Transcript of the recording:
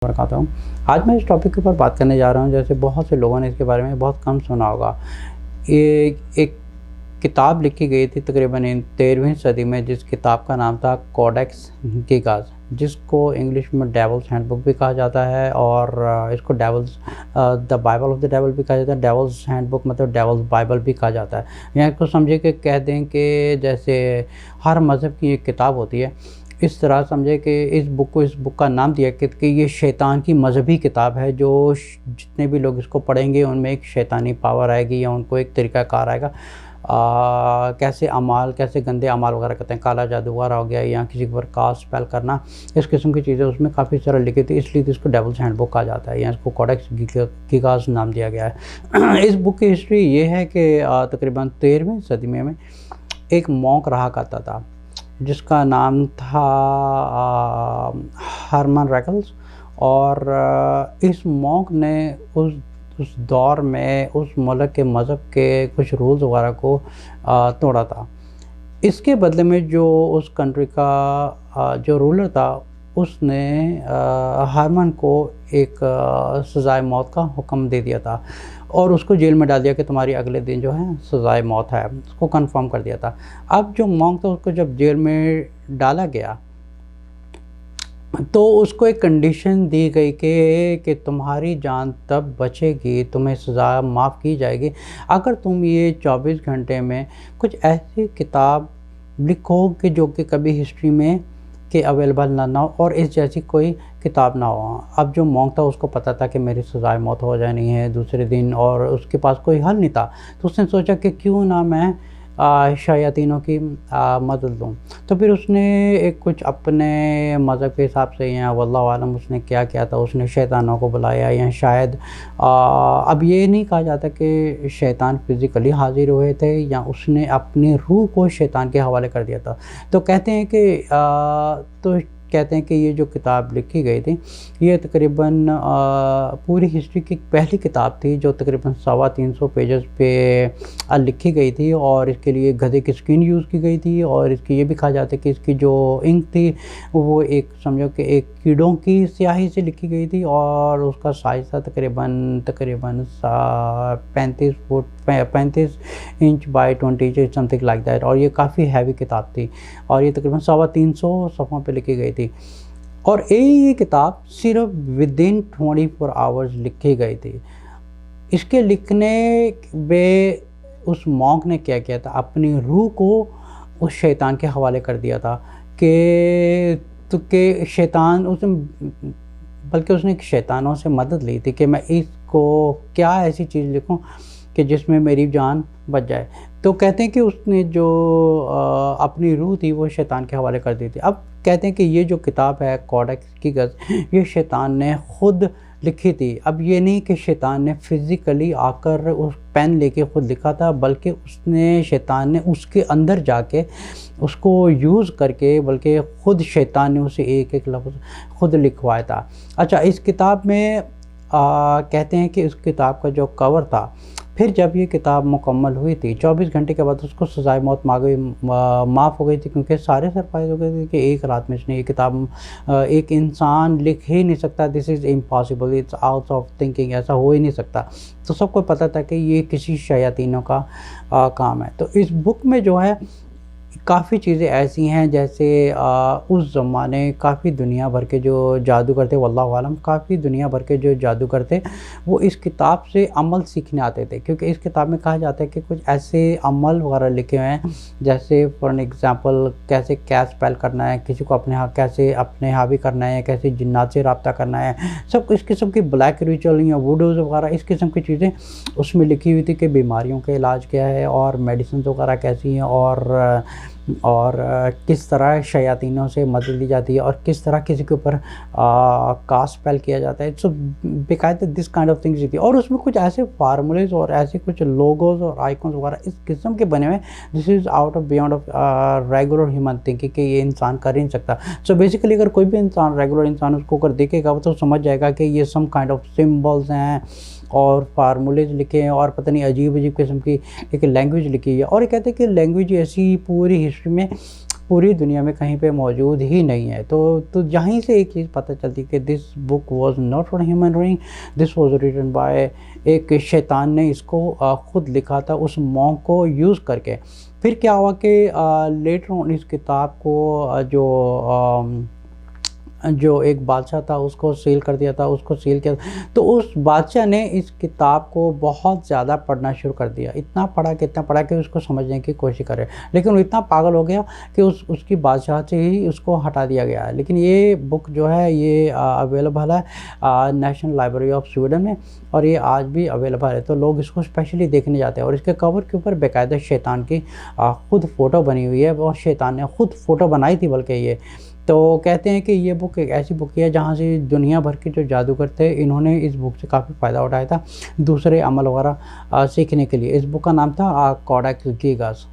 वबरकातुहू। आज मैं इस टॉपिक के ऊपर बात करने जा रहा हूँ। जैसे बहुत से लोगों ने इसके बारे में बहुत कम सुना होगा। एक किताब लिखी गई थी तकरीबन 13वीं सदी में, जिस किताब का नाम था कोडेक्स गिगास, जिसको इंग्लिश में डेविल्स हैंडबुक भी कहा जाता है और इसको the Bible of the devil भी कहा जाता है। डेविल्स हैंडबुक मतलब डेविल्स बाइबल भी कहा जाता है। यहाँ इसको समझे कि कह दें कि जैसे हर मज़हब की एक किताब होती है, इस तरह समझे कि इस बुक का नाम दिया कि ये शैतान की मजहबी किताब है। जो जितने भी लोग इसको पढ़ेंगे उनमें एक शैतानी पावर आएगी या उनको एक तरीक़ाकार आएगा। कैसे गंदे अमाल वगैरह करते हैं, काला जादू वगैरह हो गया या किसी पर कास्ट स्पेल करना, इस किस्म की चीज़ें उसमें काफ़ी सारा लिखी थी, इसलिए तो इसको डेविल्स हैंडबुक कहा जाता है या इसको कोडेक्स गिगास नाम दिया गया है। इस बुक की हिस्ट्री ये है कि तकरीबन 13वीं सदी में एक मॉन्क रहा करता था जिसका नाम था हरमन रेकल्स। और इस मॉन्क ने उस दौर में उस मुल्क के मज़हब के कुछ रूल्स वगैरह को तोड़ा था। इसके बदले में जो उस कंट्री का जो रूलर था उसने हरमन को एक सज़ाए मौत का हुक्म दे दिया था और उसको जेल में डाल दिया कि तुम्हारी अगले दिन जो है सज़ाए मौत है, उसको कंफर्म कर दिया था। अब जो मॉन्क था उसको जब जेल में डाला गया तो उसको एक कंडीशन दी गई कि तुम्हारी जान तब बचेगी, तुम्हें सज़ा माफ़ की जाएगी अगर तुम ये 24 घंटे में कुछ ऐसी किताब लिखो कि जो कि कभी हिस्ट्री में के अवेलेबल ना हो और इस जैसी कोई किताब ना हो। अब जो मॉन्क था उसको पता था कि मेरी सज़ाए मौत हो जानी है दूसरे दिन और उसके पास कोई हल नहीं था, तो उसने सोचा कि क्यों ना मैं शयातीनों की मदद लूँ। तो फिर उसने एक कुछ अपने मज़हब के हिसाब से या वल्लाहु आलम उसने क्या किया था, उसने शैतानों को बुलाया या शायद अब ये नहीं कहा जाता कि शैतान फिज़िकली हाजिर हुए थे या उसने अपनी रूह को शैतान के हवाले कर दिया था। तो कहते हैं कि ये जो किताब लिखी गई थी ये तकरीबन पूरी हिस्ट्री की पहली किताब थी जो तकरीबन 350 पेजेस पे लिखी गई थी और इसके लिए गधे की स्किन यूज़ की गई थी। और इसकी ये भी कहा जाता है कि इसकी जो इंक थी वो एक समझो कि एक कीड़ों की स्याही से लिखी गई थी और उसका साइज़ था तकरीबन 35 inch by 20 inch something like that. और ये काफ़ी हैवी किताब थी और ये तकरीबन 350 सफ़ों पे लिखी गई थी और ये किताब सिर्फ विदिन 24 आवर्स लिखी गई थी। इसके लिखने में उस मॉन्क ने क्या किया था, अपनी रूह को उस शैतान के हवाले कर दिया था कि शैतान उसने शैतानों से मदद ली थी कि मैं इसको क्या ऐसी चीज़ लिखूं कि जिसमें मेरी जान बच जाए। तो कहते हैं कि उसने जो अपनी रूह थी वो शैतान के हवाले कर दी थी। अब कहते हैं कि ये जो किताब है कोडेक्स गिगास ये शैतान ने ख़ुद लिखी थी। अब ये नहीं कि शैतान ने फ़िज़िकली आकर उस पेन लेके ख़ुद लिखा था, बल्कि शैतान ने उसके अंदर जाके उसको यूज़ करके बल्कि ख़ुद शैतान ने उसे एक एक लफ्ज़ ख़ुद लिखवाया था। अच्छा, इस किताब में कहते हैं कि इस किताब का जो कवर था, फिर जब ये किताब मुकम्मल हुई थी 24 घंटे के बाद उसको सज़ाए मौत माफ़ हो गई थी, क्योंकि सारे सरप्राइज़ हो गए थे कि एक रात में इसने ये किताब एक इंसान लिख ही नहीं सकता, this is impossible, it's out of thinking, ऐसा हो ही नहीं सकता। तो सबको पता था कि ये किसी शयातीनों का काम है। तो इस बुक में जो है काफ़ी चीज़ें ऐसी हैं जैसे उस ज़माने काफ़ी दुनिया भर के जो जादूगर थे, वल्लाहु आलम काफ़ी दुनिया भर के जो जादूगर थे वो इस किताब से अमल सीखने आते थे, क्योंकि इस किताब में कहा जाता है कि कुछ ऐसे अमल वगैरह लिखे हुए हैं जैसे फॉर एग्ज़ाम्पल कैसे कैश स्पेल करना है, किसी को कैसे अपने हावी करना है, कैसे जिन्नात से रब्ता करना है, सब इस किस्म की ब्लैक रिचुअल या वुडूज़ वगैरह इस किस्म की चीज़ें उसमें लिखी हुई थी कि बीमारियों का इलाज क्या है और मेडिसिन वगैरह कैसी हैं और किस तरह शयातीनों से मदद ली जाती है और किस तरह किसी के ऊपर कास्ट स्पेल किया जाता है। सो बेकायदे दिस काइंड ऑफ थिंग्स थी और उसमें कुछ ऐसे फार्मूलेज और ऐसे कुछ लोगोज और आइकॉन्स वगैरह इस किस्म के बने हुए, this is out of beyond of regular human thinking कि ये इंसान कर ही नहीं सकता। सो बेसिकली अगर कोई भी इंसान रेगुलर इंसान उसको अगर देखेगा वो तो समझ जाएगा कि ये सम काइंड ऑफ सिम्बल्स हैं और फार्मूलेज लिखे हैं और पता नहीं अजीब अजीब किस्म की एक लैंग्वेज लिखी है। और ये कहते हैं कि लैंग्वेज ऐसी पूरी हिस्ट्री में پوری دنیا میں کہیں پہ موجود ہی نہیں ہے. تو یہیں سے ایک چیز پتہ چلتی کہ this book was not for human reading, this was written by, ایک شیطان نے اس کو خود لکھا تھا اس مونک کو یوز کر کے. پھر کیا ہوا کہ لیٹر آن اس کتاب کو جو ایک بادشاہ تھا اس کو سیل کر دیا تھا, اس کو سیل کیا. تو اس بادشاہ نے اس کتاب کو بہت زیادہ پڑھنا شروع کر دیا, اتنا پڑھا کہ اس کو سمجھنے کی کوشش کرے, لیکن وہ اتنا پاگل ہو گیا کہ اس کی بادشاہ سے ہی اس کو ہٹا دیا گیا ہے. لیکن یہ بک جو ہے یہ اویلیبل ہے نیشنل لائبریری آف سویڈن میں, اور یہ آج بھی اویلیبل ہے. تو لوگ اس کو اسپیشلی دیکھنے جاتے ہیں, اور اس کے کور کے اوپر باقاعدہ شیطان کی خود فوٹو بنی ہوئی ہے, اور شیطان نے خود فوٹو بنائی تھی بلکہ یہ. تو کہتے ہیں کہ یہ بک ایک ایسی بک ہے جہاں سے دنیا بھر کے جو جادوگر تھے انہوں نے اس بک سے کافی فائدہ اٹھایا تھا دوسرے عمل وغیرہ سیکھنے کے لیے. اس بک کا نام تھا کوڈیکس گیگاس.